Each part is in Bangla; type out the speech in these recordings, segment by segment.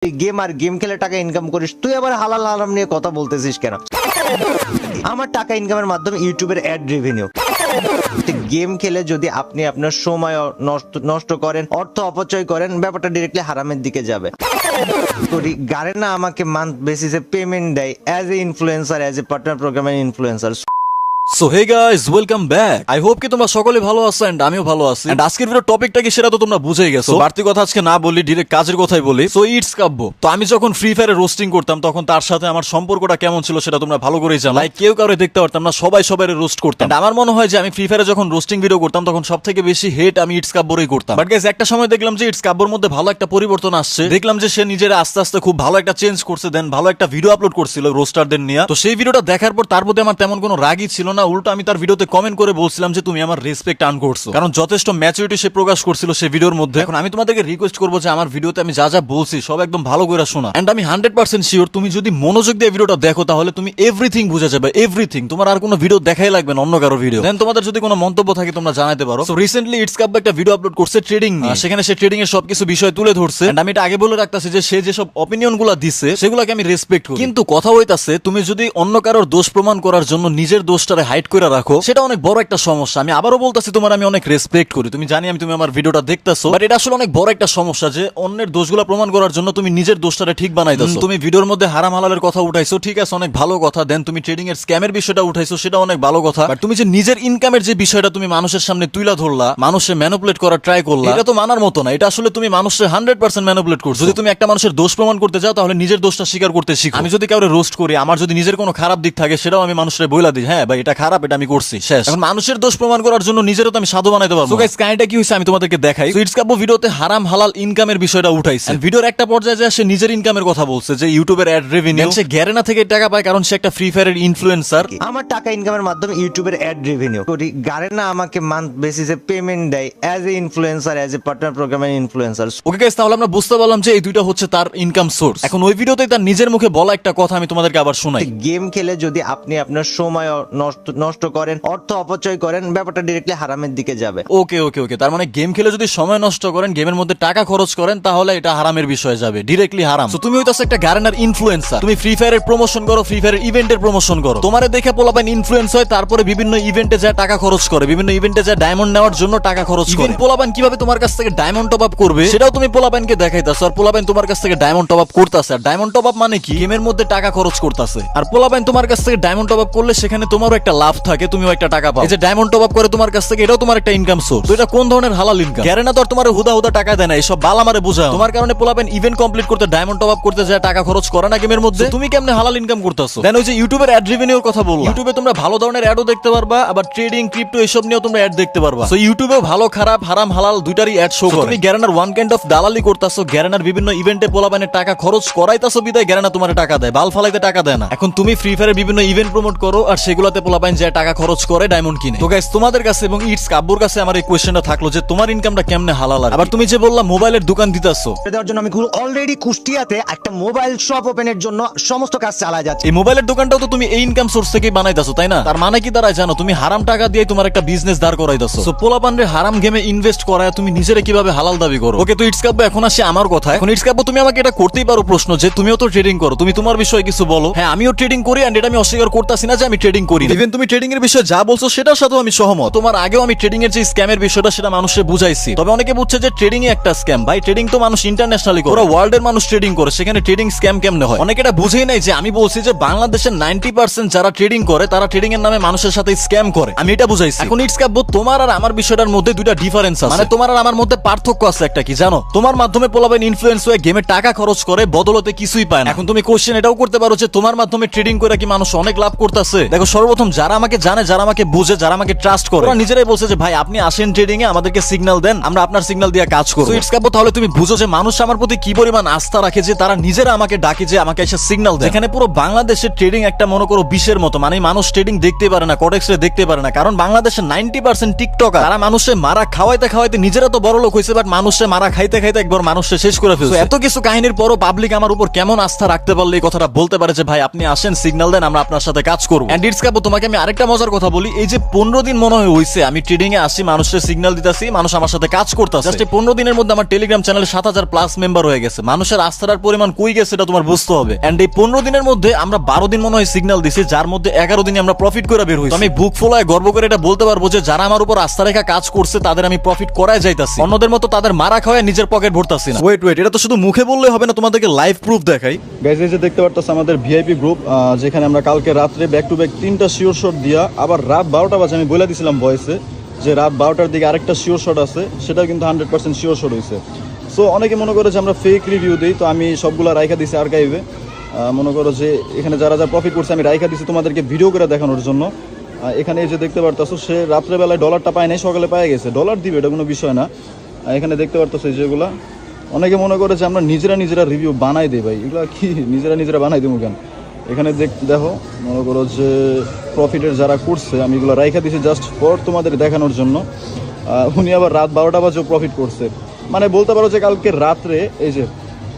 গেম আর গেম খেলে টাকা ইনকাম করিস, তুই আবার হালাল হারাম নিয়ে কথা বলতেছিস কেন? আমার টাকা ইনকামের মাধ্যম ইউটিউবের অ্যাড রেভিনিউ। গেম খেলে যদি আপনি আপনার সময় নষ্ট করেন, অর্থ অপচয় করেন, ব্যাপারটা ডিরেক্টলি হারামের দিকে যাবে। গারেনা আমাকে মান্থ বেসিসে পেমেন্ট দেয় as a influencer, as a partner প্রোগ্রামের influencer. So hey guys, welcome back. I hope কি তোমরা সকলে ভালো আছো এন্ড আমিও ভালো আছি। এন্ড আজকের ভিডিও টপিকটা কি সেটা তো তোমরা বুঝেই গেছো। বাড়তি কথা আজকে না বলি, ডাইরেক্ট কাজের কথাই বলি। সো ইটস কাব্য। তো আমি যখন ফ্রি ফায়ারে রোস্টিং করতাম তখন তার সাথে আমার সম্পর্কটা কেমন ছিল সেটা তোমরা ভালো করেই জানো। লাইক কেউ কাউরে দেখতে পারতাম না, সবাই সবাইরে রোস্ট করতাম। And আমার মনে হয় যে আমি ফ্রি ফায়ারে যখন রোস্টিং ভিডিও করতাম তখন সবথেকে বেশি হেট আমি ইটস কাব্যরই করতাম। বাট গাইস, একটা সময় দেখলাম যে ইটস কাব্যর মধ্যে ভালো একটা পরিবর্তন আসছে। দেখলাম যে সে নিজের আস্তে আস্তে খুব ভালো একটা চেঞ্জ করছে, দেন ভালো একটা ভিডিও আপলোড করছিল রোস্টারদের নিয়ে। তো সেই ভিডিওটা দেখার পর তার প্রতি আমার তেমন কোনো রাগই ছিল না, উল্টো আমি তার ভিডিওতে কমেন্ট করে বলছিলাম যে তুমি আমার রেসপেক্ট আর্ন করছো, কারণ যথেষ্ট ম্যাচুরিটি সে প্রকাশ করছিল সেই ভিডিওর মধ্যে। এখন আমি তোমাদেরকে রিকোয়েস্ট করবো যে আমার ভিডিওতে আমি যা যা বলছি সব একদম ভালো করে শোনা। এন্ড আমি 100% শিওর তুমি যদি মনোযোগ দিয়ে ভিডিওটা দেখো তাহলে তুমি এভরিথিং বুঝে যাবে, এভরিথিং। তোমার আর কোনো ভিডিও দেখাই লাগবে না অন্য কারো ভিডিও। দেন তোমাদের যদি কোনো মন্তব্য থাকে তোমরা জানাতে পারো। সো রিসেন্টলি ইটস কাব্য একটা ভিডিও আপলোড করছে ট্রেডিং নিয়ে। সেখানে সে ট্রেডিং এর সবকিছু বিষয় তুলে ধরছে। এন্ড আমি এটা আগে বলে রাখতেছি যে সে যেসব অপিনিয়ন গুলা দিচ্ছে সেগুলোকে আমি রেসপেক্ট করি, কিন্তু কথা হইতাছে তুমি যদি অন্য কারোর দোষ প্রমাণ করার জন্য নিজের দোষটারে হাইড করে রাখো, সেটা অনেক বড় একটা সমস্যা। আমি আবারও বলতাছি তোমার আমি অনেক রেসপেক্ট করি, তুমি জানি তুমি আমার ভিডিওটা দেখতেছো, বাট এটা আসলে অনেক বড় একটা সমস্যা যে অন্যের দোষগুলো প্রমাণ করার জন্য তুমি নিজের দোষটারে ঠিক বানাইতেছো। তুমি ভিডিওর মধ্যে হারাম হালালের কথা উঠাইছো, ঠিক আছে, অনেক ভালো কথা। দেন তুমি ট্রেডিং এর স্ক্যামের বিষয়টা উঠাইছো, সেটা অনেক ভালো কথা। বাট তুমি যে নিজের ইনকামের যে বিষয়টা তুমি মানুষের সামনে তুইলা ধরলা, মানুষের ম্যানিপুলেট করার ট্রাই করলা, এটা তো মানার মতো না। এটা আসলে তুমি মানুষের 100% ম্যানিপুলেট করছো। যদি তুমি একটা মানুষের দোষ প্রমাণ করতে যাও তাহলে নিজের দোষটা স্বীকার করতে শিখো। আমি যদি কাউরে রোস্ট করি, আমার যদি নিজের কোনো খারাপ দিক থাকে সেটাও আমি মানুষের বইলা দিই, হ্যাঁ ভাই এটা খারাপ, এটা আমি করছি, শেষ। এখন মানুষের দোষ প্রমাণ করার জন্য নিজেরও তো আমি সাধু বানাইতে পারবো। সো গাইস, কাহিনীটা কি হইছে আমি তোমাদেরকে দেখাই। সো ইটস কাব্য ভিডিওতে হারাম হালাল ইনকামের বিষয়টা উঠাইছে। ভিডিওর একটা পর্যায়ে যায় সে নিজের ইনকামের কথা বলছে যে ইউটিউবের অ্যাড রেভিনিউ, সে গ্যারেনা থেকে টাকা পায় কারণ সে একটা ফ্রি ফায়ারের ইনফ্লুয়েন্সার। আমার টাকা ইনকামের মাধ্যম ইউটিউবের অ্যাড রেভিনিউ। গারেনা আমাকে মান্থ বেসিসে পেমেন্ট দেয় as a influencer, as a partner প্রোগ্রামের ইনফ্লুয়েন্সার। ওকে গাইস, তাহলে আমরা বুঝতে পারলাম যে এই দুইটা হচ্ছে তার ইনকাম সোর্স। এখন ওই ভিডিওতে তার নিজের মুখে বলা একটা কথা আমি তোমাদেরকে আবার শোনাই। গেম খেলে যদি আপনি আপনার সময় নষ্ট করেন, অর্থ অপচয় করেন, ব্যাপারটা ডিরেক্টলি হারামের দিকে যাবে। ওকে ওকে ওকে, তার মানে গেম খেলে যদি সময় নষ্ট করেন, গেমের মধ্যে টাকা খরচ করেন, তাহলে এটা হারামের বিষয়ে যাবে, ডিরেক্টলি হারাম। তো তুমি হইতাছো একটা গার্নার ইনফ্লুয়েন্সার, তুমি ফ্রি ফায়ারের প্রমোশন করো, ফ্রি ফায়ারের ইভেন্টের প্রমোশন করো, তোমারে দেখে পোলাপাইন ইনফ্লুয়েন্স হয়, তারপরে বিভিন্ন ইভেন্টে যায় টাকা খরচ করে, বিভিন্ন ইভেন্টে যায় ডায়মন্ড নেওয়ার জন্য টাকা খরচ করে। পোলাপাইন কিভাবে তোমার কাছ থেকে ডায়মন্ড টপ আপ করবে সেটাও তুমি পোলাপাইনকে দেখাইতাছো, আর পোলাপাইন তোমার কাছ থেকে ডায়মন্ড টপ আপ করতেছে। আর ডায়মন্ড টপ আপ মানে কি, গেমের মধ্যে টাকা খরচ করতেছে। আর পোলাপাইন তোমার কাছ থেকে ডায়মন্ড টপ আপ করলে সেখানে তোমারও একটা লাভ থাকে, তুমিও একটা টাকা পাও। এই যে ডায়মন্ড টপ আপ করে তোমার কাছ থেকে, এটাও তোমার একটা ইনকাম সোর্স। তো এটা কোন ধরনের হালাল ইনকাম? গ্যারেনা তো আর তোমার হুদা হুদা টাকা দেয় না, এইসব বাল আমারে বুঝাও। তোমার কারণে পোলাপাইন ইভেন্ট কমপ্লিট করতে ডায়মন্ড টপ আপ করতে যায় টাকা খরচ করে না গেমের মধ্যে, তুমি কেমনে হালাল ইনকাম করতেছো? দেন ওই যে ইউটিউবের অ্যাড রেভিনিউর কথা বললাম, ইউটিউবে তোমরা ভালো ধরনের অ্যাডও দেখতে পারবা, আবার ট্রেডিং ক্রিপ্টো এসব নিয়েও তোমরা অ্যাড দেখতে পারবা। সো ইউটিউবেও ভালো খারাপ হারাম হালাল দুইটারই অ্যাড শো করে। তুমি গ্যারেনার ওয়ান কাইন্ড অফ দালালি করতেছো, গ্যারেনার বিভিন্ন ইভেন্টে পোলাপাইনের টাকা খরচ করাইতাছো বিদায় গ্যারেনা তোমার টাকা দেয়, বাল ফালাইতে টাকা দেয় না। এখন তুমি ফ্রি ফায়ারের বিভিন্ন ইভেন্ট প্রমোট করো আর সেগুলোতে পোলাপাইন যায় টাকা খরচ করে ডায়মন্ড কিনে। তো গাইস, তোমাদের কাছে এবং ইটস কাব্যর কাছে আমার এই কোয়েশ্চেনটা থাকলো যে তোমার ইনকামটা কেমনে হালাল? আবার তুমি যে বললা মোবাইলের দোকান দিতাছো, দেওয়ার জন্য আমি অলরেডি কুষ্টিয়াতে একটা মোবাইল শপ ওপেনের জন্য সমস্ত কাজ চালায় যাচ্ছে। এই মোবাইলের দোকানটাও তো তুমি এই ইনকাম সোর্স থেকেই বানাইতাছো, তাই না? তার মানে কি দাঁড়ায় জানো, তুমি হারাম টাকা দিয়ে তোমার একটা বিজনেস দাঁড় করাইতাছো। সো পোলাপানরে হারাম গেমে ইনভেস্ট করায় তুমি নিজেরে কিভাবে হালাল দাবি করো? ওকে, তো ইটস কাব্য এখন আসি আমার কথা। এখন ইটস কাব্য তুমি আমাকে এটা করতেই পারো প্রশ্ন যে তুমিও তো ট্রেডিং করো, তুমি তোমার বিষয়ে কিছু বলো। হ্যাঁ, আমিও ট্রেডিং করি, এন্ড এটা আমি অস্বীকার করতেছি না যে আমি ট্রেডিং করি। ইভেন তুমি ট্রেডিং এর বিষয়ে যা বলছো সেটার সাথেও আমি সহমত। তোমার আগেও আমি ট্রেডিং এর যে স্ক্যামের বিষয়টা সেটা মানুষকে বুঝাইছি, তবে অনেকে বুঝছে যে ট্রেডিং একটা স্ক্যাম। ভাই, ট্রেডিং তো মানুষ ইন্টারন্যাশনালি করে, ওয়ার্ল্ড এর মানুষ ট্রেডিং করে, সেখানে ট্রেডিং স্ক্যাম কেমনে হয়? অনেকে এটা বুঝেই নাই যে আমি বলছি যে বাংলাদেশের 90% যারা ট্রেডিং করে তারা ট্রেডিং এর নামে মানুষের সাথে স্ক্যাম করে, আমি এটা বুঝাইছি। এখন ইটস কাব্য তোমার আর আমার বিষয়টার মধ্যে দুইটা ডিফারেন্স আছে, মানে তোমার আর আমার মধ্যে পার্থক্য আছে। একটা কি জানো, তোমার মাধ্যমে পোলাপাইন ইনফ্লুয়েন্স হয়ে গেমে টাকা খরচ করে, বদলতে কিছুই পায় না। এখন তুমি কোশ্চেন এটাও করতে পারো যে তোমার মাধ্যমে ট্রেডিং করে কি মানুষ অনেক লাভ করতেছে? দেখো, সর্বপ্রথম যারা আমাকে জানে, যারা আমাকে বুঝে, যারা আমাকে ট্রাস্ট করে, ওরা নিজেরাই বলছে যে ভাই আপনি আসেন ট্রেডিং এ, আমাদেরকে সিগন্যাল দেন, আমরা আপনার সিগন্যাল দিয়ে কাজ করব। ইটস কাব্য তাহলে তুমি বুঝো যে মানুষ আমার প্রতি কি পরিমাণ আস্থা রাখে যে তারা নিজেরা আমাকে ডাকে যে আমাকে এসে সিগন্যাল দেয়। এখানে পুরো বাংলাদেশের ট্রেডিং একটা মনে করো বিষের মতো, মানে মানুষ ট্রেডিং দেখতে পারে না, কটেক্সে দেখতে পারে না, কারণ বাংলাদেশের 90% টিকটকার তারা মানুষে মারা খাওয়াইতে খাওয়াইতে নিজেরা তো বড় লোক হয়েছে, বাট মানুষে মারা খাইতে খাইতে একবার মানুষে শেষ করে ফেলছে। এত কিছু কাহিনীর পরও পাবলিক আমার উপর কেমন আস্থা রাখতে পারলে এই কথাটা বলতে পারে যে ভাই আপনি আসেন সিগন্যাল দেন, আমরা আপনার সাথে কাজ করবো। এন্ড ইটস কাব্য তোমাকে আমি আরেকটা মজার কথা বলি, এই যে 15 দিন মনে হয় হইছে আমি ট্রেডিং এ আসি, মানুষের সিগন্যাল দিতেছি, মানুষ আমার সাথে কাজ করতেছে। জাস্ট এই 15 দিনের মধ্যে আমার টেলিগ্রাম চ্যানেলে 7000 প্লাস মেম্বার হয়ে গেছে। মানুষের আস্থার পরিমাণ কই গেছে এটা তোমার বুঝতে হবে। এন্ড এই 15 দিনের মধ্যে আমরা 12 দিন মনে হয় সিগন্যাল দিছি, যার মধ্যে 11 দিনে আমরা প্রফিট করে বের হইছি। আমি বুক ফোলায় গর্ব করে এটা বলতে পারবো যে যারা আমার উপর আস্থা রেখা কাজ করছে তাদের আমি প্রফিট করায় যাইতাছি, অন্যদের মতো তাদের মারা খাওয়ায় নিজের পকেট ভরতাছি না। ওয়েট এটা তো শুধু মুখে বললে হবে না, তোমাদেরকে লাইভ প্রুফ দেখাই। গাইজ এই যে দেখতে পারতেছে আমাদের ভিআইপি গ্রুপ, যেখানে আমরা কালকে রাত্রে ব্যাক টু ব্যাক 3টা শিওর শট দিয়া আবার রাত 12টা বাজে আমি বলে দিছিলাম ভয়েসে যে রাত 12টার দিকে আরেকটা শিওর শট আছে, সেটাও কিন্তু 100% শিওর শট হয়েছে। সো অনেকে মনে করে যে আমরা ফেক রিভিউ দিই, তো আমি সবগুলো রাইখা দিছি আর্কাইভে। মনে করো যে এখানে যারা যা প্রফিট করছে আমি রাইখা দিছি তোমাদেরকে ভিডিও করে দেখানোর জন্য। এখানে এই যে দেখতে পারতেছো সে রাত্রেবেলায় ডলারটা পায় নাই, সকালে পায় গেছে। ডলার দিবে এটা কোনো বিষয় না। এখানে দেখতে পারতেছো যেগুলা অনেকে মনে করে যে আমরা নিজেরা রিভিউ বানাই দিই। ভাই এগুলো কি নিজেরা বানাই দেবো কেন? এখানে দেখো মনে করো যে প্রফিটের যারা করছে আমি এগুলো রাইখা দিছি জাস্ট ফর তোমাদের দেখানোর জন্য। উনি আবার রাত 12টা বাজেও প্রফিট করছে, মানে বলতে পারো যে কালকে রাত্রে এই যে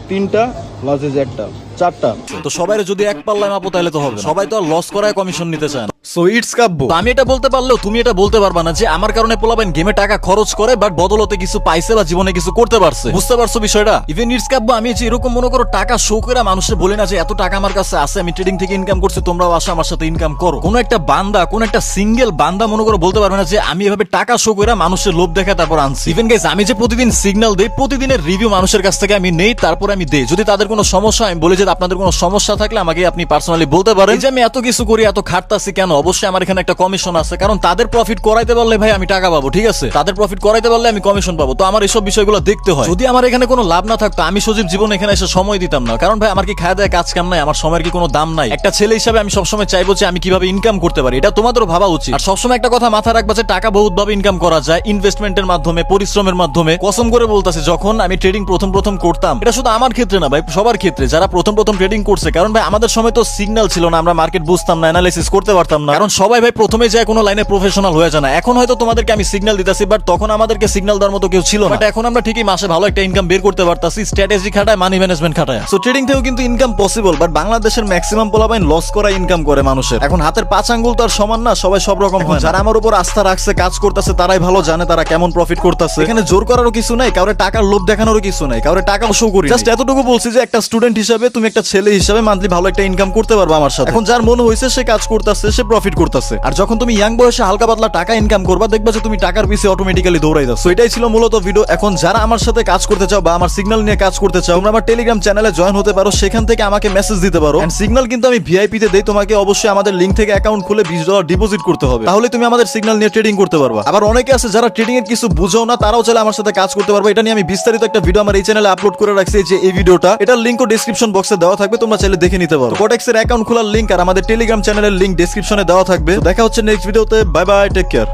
3টা প্লাস এই যে একটা 4টা। তো সবাই যদি এক পাল্লায় মাপো তাহলে তো হবে, সবাই তো আর লস করায় কমিশন নিতে চায় না। সো ইটস কাব্য। আমি এটা বলতে পারলেও তুমি এটা বলতে পারবা না যে আমার কারণে পোলাবেন গেমে টাকা খরচ করে বাট বদলতে কিছু পাইছে বা জীবনে কিছু করতে পারছে। বুঝতে পারছো বিষয়টা? ইভেন ইটস কাব্য আমি যে এরকম মনে করো টাকা শো করে মানুষে বলি না যে এত টাকা আমার কাছে আছে, আমি ট্রেডিং থেকে ইনকাম করছি, তোমরাও আসো আমার সাথে ইনকাম করো। কোন একটা বান্দা, কোন একটা সিঙ্গেল বান্দা মনে করো বলতে পারবে না যে আমি এভাবে টাকা শো করে মানুষের লোভ দেখা তারপর আনছি। ইভেন গাইস আমি যে প্রতিদিন সিগন্যাল দেই, প্রতিদিনের রিভিউ মানুষের কাছ থেকে আমি নেই, তারপর আমি দেই। যদি তাদের কোনো সমস্যা আমি বলি যে আপনাদের কোনো সমস্যা থাকলে আমাকে আপনি পার্সোনালি বলতে পারেন। যে আমি এত কিছু করি, এত খাটতাছি কেন, অবশ্যই আমার এখানে একটা কমিশন আছে, কারণ তাদের প্রফিট করাইতে পারলে ভাই আমি টাকা পাবো, ঠিক আছে? তাদের প্রফিট করাইতে পারলে আমি কমিশন পাবো। তো আমার এসব বিষয়গুলো দেখতে হয়। যদি আমার এখানে কোনো লাভ না থাকতো আমি সজীব জীবন এখানে এসে সময় দিতাম না, কারণ ভাই আমার কি খায় দেয় কাজ কাম নাই, আমার সময়ের কি কোনো দাম নাই? একটা ছেলে হিসাবে আমি সবসময় চাইবো যে আমি কিভাবে ইনকাম করতে পারি, এটা তোমাদেরও ভাবা উচিত। আর সবসময় একটা কথা মাথায় রাখবা যে টাকা বহুত ভাবে ইনকাম করা যায়, ইনভেস্টমেন্টের মাধ্যমে, পরিশ্রমের মাধ্যমে। কসম করে বলতাছি যখন আমি ট্রেডিং প্রথম করতাম, এটা শুধু আমার ক্ষেত্রে না ভাই, সবার ক্ষেত্রে যারা প্রথম ট্রেডিং করছে, কারণ ভাই আমাদের সময় তো সিগন্যাল ছিল না, আমরা মার্কেট বুঝতাম না, অ্যানালাইসিস করতে পারতাম না, কারণ সবাই ভাই প্রথমে যায় কোনো লাইনে প্রফেশনাল হয়ে যায় না। এখন হয়তো তোমাদেরকে আমি সিগন্যাল দিতেছি, বাট তখন আমাদেরকে সিগন্যাল দেওয়ার মতো কেউ ছিল না। বাট এখন আমরা ঠিকই মাসে ভালো একটা ইনকাম বের করতে পারতাছি, স্ট্র্যাটেজি খাটায়, মানি ম্যানেজমেন্ট খাটায়। সো ট্রেডিং থেকেও কিন্তু ইনকাম পসিবল, বাট বাংলাদেশের ম্যাক্সিমাম পোলাপাইন লস করা ইনকাম করে মানুষের। এখন হাতের 5 আঙ্গুল তো আর সমান না, সবাই সব রকম হয়। যারা আমার উপর আস্থা রাখছে, কাজ করতেছে, তারাই ভালো জানে তারা কেমন প্রফিট করতেছে। এখানে জোর করারও কিছু নাই, কাউরে টাকার লোভ দেখানোরও কিছু নাই, কাউরে টাকা শো করি। জাস্ট এতটুকু বলছি যে একটা স্টুডেন্ট হিসেবে তুমি একটা ছেলে হিসেবে মান্থলি ভালো একটা ইনকাম করতে পারবে আমার সাথে। এখন যার মনে হয়েছে সে কাজ করতেছে, সে প্রফিট করতেছে। আর যখন তুমি ইয়াং বয়সে হালকা পাতলা টাকা ইনকাম করবা, দেখবা যে তুমি টাকার পিছে অটোমেটিক্যালি দৌড়াই যাচ্ছ। এটাই ছিল মূলত ভিডিও। এখন যারা আমার সাথে কাজ করতে চাও বা আমার সিগন্যাল নিয়ে কাজ করতে চাও, তোমরা আমার টেলিগ্রাম চ্যানেলে জয়েন হতে পারো, সেখান থেকে আমাকে মেসেজ দিতে পারো। এন্ড সিগন্যাল কিন্তু আমি ভিআইপি তে দেই, তোমাকে অবশ্যই আমাদের লিংক থেকে অ্যাকাউন্ট খুলে $20 ডিপোজিট করতে হবে, তাহলে তুমি আমাদের সিগন্যাল নিয়ে ট্রেডিং করতে পারবা। আবার অনেকে আছে যারা ট্রেডিং এর কিছু বুঝাও না, তারাও চাইলে আমার সাথে কাজ করতে পারবে। এটা নিয়ে আমি বিস্তারিত একটা ভিডিও আমার এই চ্যানেলে আপলোড করে রাখছি, যে এই ভিডিওটা, এটার লিংকও ডেসক্রিপশন বক্সে দেওয়া থাকবে, তোমরা চাইলে দেখে নিতে পারো। কোটেক্স এর অ্যাকাউন্ট খোলার লিংক আর আমাদের টেলিগ্রাম চ্যানেলের লিংক ডেসক্রিপশনে দেওয়া থাকবে। দেখা হচ্ছে নেক্সট ভিডিওতে। Bye bye, take care.